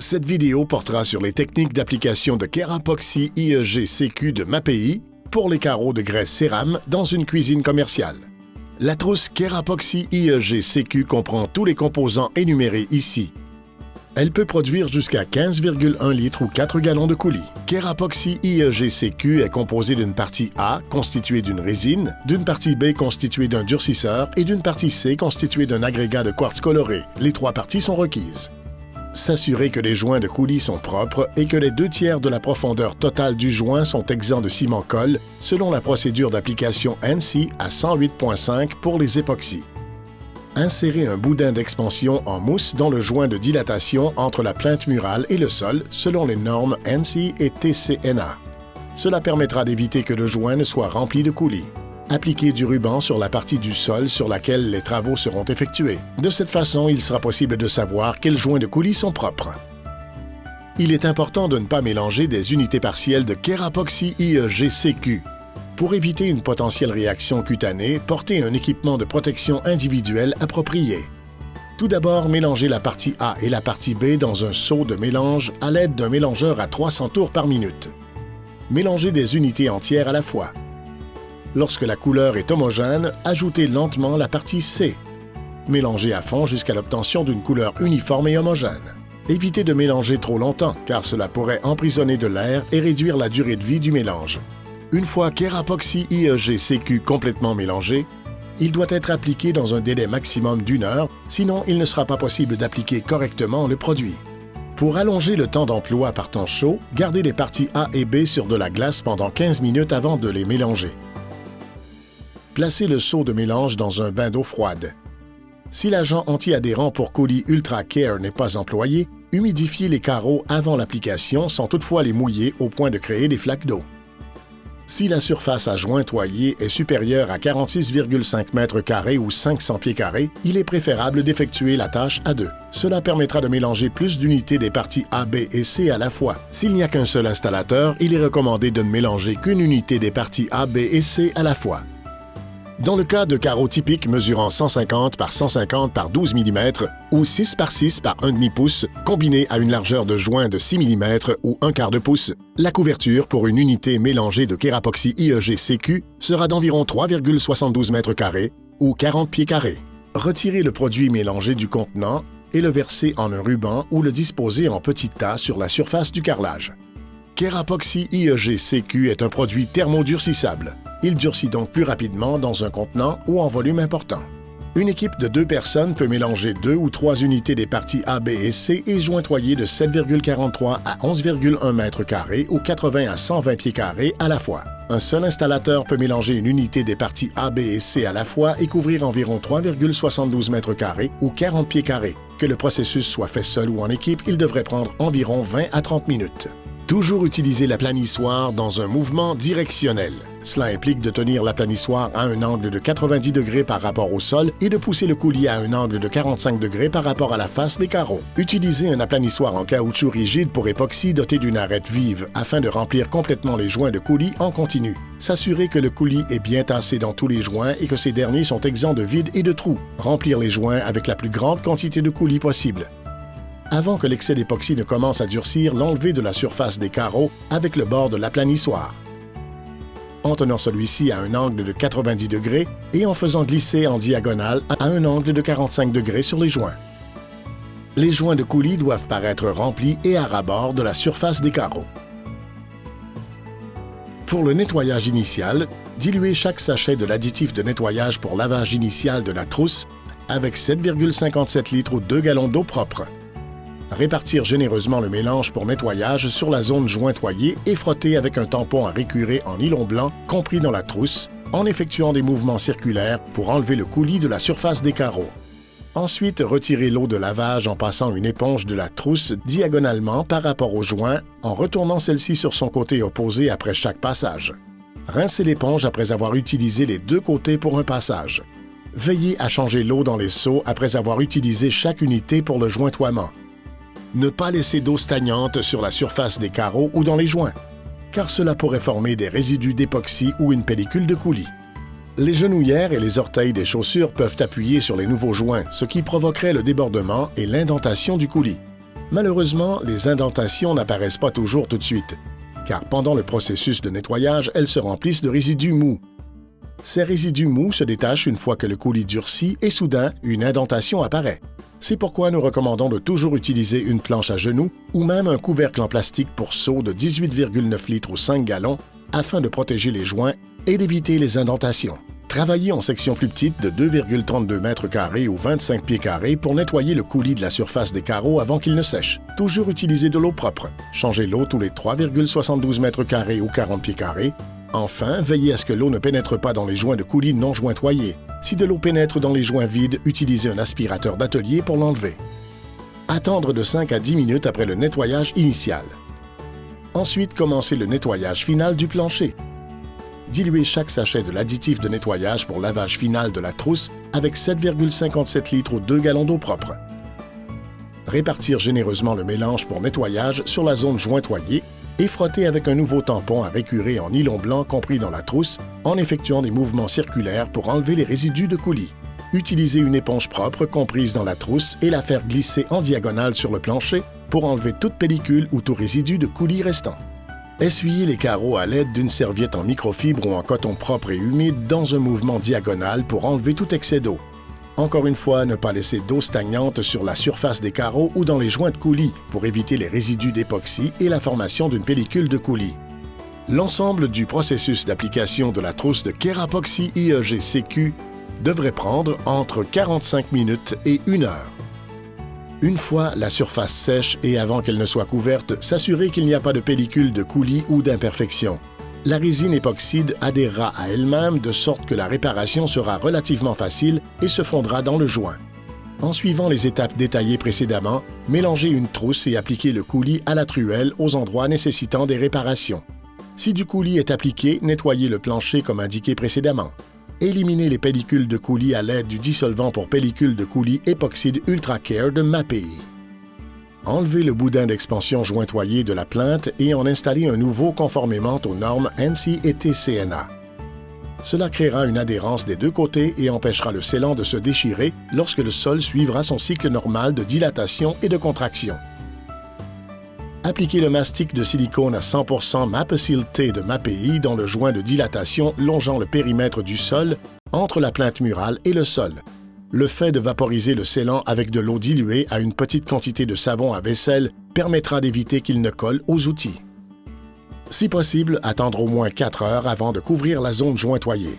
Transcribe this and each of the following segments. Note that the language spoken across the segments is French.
Cette vidéo portera sur les techniques d'application de Kerapoxy IEG CQ de MAPEI pour les carreaux de graisse cérame dans une cuisine commerciale. La trousse Kerapoxy IEG CQ comprend tous les composants énumérés ici. Elle peut produire jusqu'à 15,1 litres ou 4 gallons de coulis. Kerapoxy IEG CQ est composée d'une partie A constituée d'une résine, d'une partie B constituée d'un durcisseur et d'une partie C constituée d'un agrégat de quartz coloré. Les trois parties sont requises. S'assurer que les joints de coulis sont propres et que les 2/3 de la profondeur totale du joint sont exempts de ciment-colle selon la procédure d'application ANSI à 108.5 pour les époxys. Insérez un boudin d'expansion en mousse dans le joint de dilatation entre la plinthe murale et le sol selon les normes ANSI et TCNA. Cela permettra d'éviter que le joint ne soit rempli de coulis. Appliquez du ruban sur la partie du sol sur laquelle les travaux seront effectués. De cette façon, il sera possible de savoir quels joints de coulis sont propres. Il est important de ne pas mélanger des unités partielles de Kerapoxy IEG CQ. Pour éviter une potentielle réaction cutanée, portez un équipement de protection individuelle approprié. Tout d'abord, mélangez la partie A et la partie B dans un seau de mélange à l'aide d'un mélangeur à 300 tours par minute. Mélangez des unités entières à la fois. Lorsque la couleur est homogène, ajoutez lentement la partie C. Mélangez à fond jusqu'à l'obtention d'une couleur uniforme et homogène. Évitez de mélanger trop longtemps, car cela pourrait emprisonner de l'air et réduire la durée de vie du mélange. Une fois Kerapoxy IEG CQ complètement mélangé, il doit être appliqué dans un délai maximum d'1 heure, sinon il ne sera pas possible d'appliquer correctement le produit. Pour allonger le temps d'emploi par temps chaud, gardez les parties A et B sur de la glace pendant 15 minutes avant de les mélanger. Placez le seau de mélange dans un bain d'eau froide. Si l'agent anti-adhérent pour coulis Ultra Care n'est pas employé, humidifiez les carreaux avant l'application sans toutefois les mouiller au point de créer des flaques d'eau. Si la surface à jointoyer est supérieure à 46,5 m² ou 500 pieds carrés, il est préférable d'effectuer la tâche à deux. Cela permettra de mélanger plus d'unités des parties A, B et C à la fois. S'il n'y a qu'un seul installateur, il est recommandé de ne mélanger qu'une unité des parties A, B et C à la fois. Dans le cas de carreaux typiques mesurant 150 par 150 par 12 mm ou 6 par 6 par 1/2 pouce, combinés à une largeur de joint de 6 mm ou 1/4 de pouce, la couverture pour une unité mélangée de Kerapoxy IEG CQ sera d'environ 3,72 m² ou 40 pieds carrés. Retirez le produit mélangé du contenant et le versez en un ruban ou le disposez en petits tas sur la surface du carrelage. Kerapoxy IEG CQ est un produit thermodurcissable. Il durcit donc plus rapidement dans un contenant ou en volume important. Une équipe de 2 personnes peut mélanger 2 ou 3 unités des parties A, B et C et jointoyer de 7,43 à 11,1 m² ou 80 à 120 pieds carrés à la fois. Un seul installateur peut mélanger une unité des parties A, B et C à la fois et couvrir environ 3,72 m² ou 40 pieds carrés. Que le processus soit fait seul ou en équipe, il devrait prendre environ 20 à 30 minutes. Toujours utiliser l'aplanissoir dans un mouvement directionnel. Cela implique de tenir l'aplanissoir à un angle de 90 degrés par rapport au sol et de pousser le coulis à un angle de 45 degrés par rapport à la face des carreaux. Utilisez un aplanissoir en caoutchouc rigide pour époxy doté d'une arête vive afin de remplir complètement les joints de coulis en continu. S'assurer que le coulis est bien tassé dans tous les joints et que ces derniers sont exempts de vides et de trous. Remplir les joints avec la plus grande quantité de coulis possible. Avant que l'excès d'époxy ne commence à durcir, l'enlever de la surface des carreaux avec le bord de l'aplanissoir. En tenant celui-ci à un angle de 90 degrés et en faisant glisser en diagonale à un angle de 45 degrés sur les joints. Les joints de coulis doivent paraître remplis et à ras-bord de la surface des carreaux. Pour le nettoyage initial, diluez chaque sachet de l'additif de nettoyage pour lavage initial de la trousse avec 7,57 litres ou 2 gallons d'eau propre. Répartir généreusement le mélange pour nettoyage sur la zone jointoyée et frotter avec un tampon à récurer en nylon blanc compris dans la trousse en effectuant des mouvements circulaires pour enlever le coulis de la surface des carreaux. Ensuite, retirez l'eau de lavage en passant une éponge de la trousse diagonalement par rapport au joint en retournant celle-ci sur son côté opposé après chaque passage. Rincez l'éponge après avoir utilisé les deux côtés pour un passage. Veillez à changer l'eau dans les seaux après avoir utilisé chaque unité pour le jointoiement. Ne pas laisser d'eau stagnante sur la surface des carreaux ou dans les joints, car cela pourrait former des résidus d'époxy ou une pellicule de coulis. Les genouillères et les orteils des chaussures peuvent appuyer sur les nouveaux joints, ce qui provoquerait le débordement et l'indentation du coulis. Malheureusement, les indentations n'apparaissent pas toujours tout de suite, car pendant le processus de nettoyage, elles se remplissent de résidus mous. Ces résidus mous se détachent une fois que le coulis durcit et soudain, une indentation apparaît. C'est pourquoi nous recommandons de toujours utiliser une planche à genoux ou même un couvercle en plastique pour seau de 18,9 litres ou 5 gallons afin de protéger les joints et d'éviter les indentations. Travaillez en section plus petite de 2,32 mètres carrés ou 25 pieds carrés pour nettoyer le coulis de la surface des carreaux avant qu'il ne sèche. Toujours utiliser de l'eau propre. Changez l'eau tous les 3,72 mètres carrés ou 40 pieds carrés. Enfin, veillez à ce que l'eau ne pénètre pas dans les joints de coulis non jointoyés. Si de l'eau pénètre dans les joints vides, utilisez un aspirateur d'atelier pour l'enlever. Attendre de 5 à 10 minutes après le nettoyage initial. Ensuite, commencez le nettoyage final du plancher. Diluez chaque sachet de l'additif de nettoyage pour lavage final de la trousse avec 7,57 litres ou 2 gallons d'eau propre. Répartir généreusement le mélange pour nettoyage sur la zone jointoyée et frotter avec un nouveau tampon à récurer en nylon blanc compris dans la trousse en effectuant des mouvements circulaires pour enlever les résidus de coulis. Utilisez une éponge propre comprise dans la trousse et la faire glisser en diagonale sur le plancher pour enlever toute pellicule ou tout résidu de coulis restant. Essuyez les carreaux à l'aide d'une serviette en microfibre ou en coton propre et humide dans un mouvement diagonal pour enlever tout excès d'eau. Encore une fois, ne pas laisser d'eau stagnante sur la surface des carreaux ou dans les joints de coulis pour éviter les résidus d'époxy et la formation d'une pellicule de coulis. L'ensemble du processus d'application de la trousse de Kerapoxy IEG CQ devrait prendre entre 45 minutes et 1 heure. Une fois la surface sèche et avant qu'elle ne soit couverte, s'assurer qu'il n'y a pas de pellicule de coulis ou d'imperfection. La résine époxyde adhérera à elle-même de sorte que la réparation sera relativement facile et se fondra dans le joint. En suivant les étapes détaillées précédemment, mélangez une trousse et appliquez le coulis à la truelle aux endroits nécessitant des réparations. Si du coulis est appliqué, nettoyez le plancher comme indiqué précédemment. Éliminez les pellicules de coulis à l'aide du dissolvant pour pellicules de coulis époxyde Ultra Care de MAPEI. Enlevez le boudin d'expansion jointoyé de la plainte et en installez un nouveau conformément aux normes ANSI et TCNA. Cela créera une adhérence des deux côtés et empêchera le scellant de se déchirer lorsque le sol suivra son cycle normal de dilatation et de contraction. Appliquez le mastic de silicone à 100% MAPESEAL T de MAPEI dans le joint de dilatation longeant le périmètre du sol entre la plainte murale et le sol. Le fait de vaporiser le scellant avec de l'eau diluée à une petite quantité de savon à vaisselle permettra d'éviter qu'il ne colle aux outils. Si possible, attendre au moins 4 heures avant de couvrir la zone jointoyée.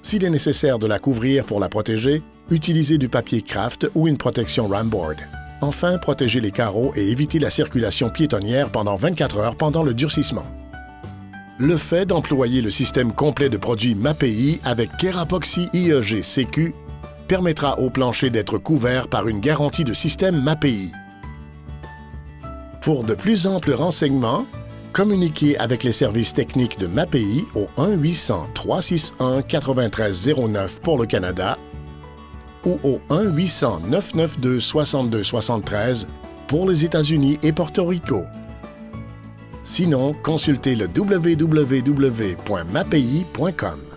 S'il est nécessaire de la couvrir pour la protéger, utilisez du papier Kraft ou une protection Ramboard. Enfin, protégez les carreaux et évitez la circulation piétonnière pendant 24 heures pendant le durcissement. Le fait d'employer le système complet de produits MAPEI avec Kerapoxy IEG CQ permettra au plancher d'être couvert par une garantie de système MAPEI. Pour de plus amples renseignements, communiquez avec les services techniques de MAPEI au 1-800-361-9309 pour le Canada ou au 1-800-992-6273 pour les États-Unis et Porto Rico. Sinon, consultez le www.mapei.com.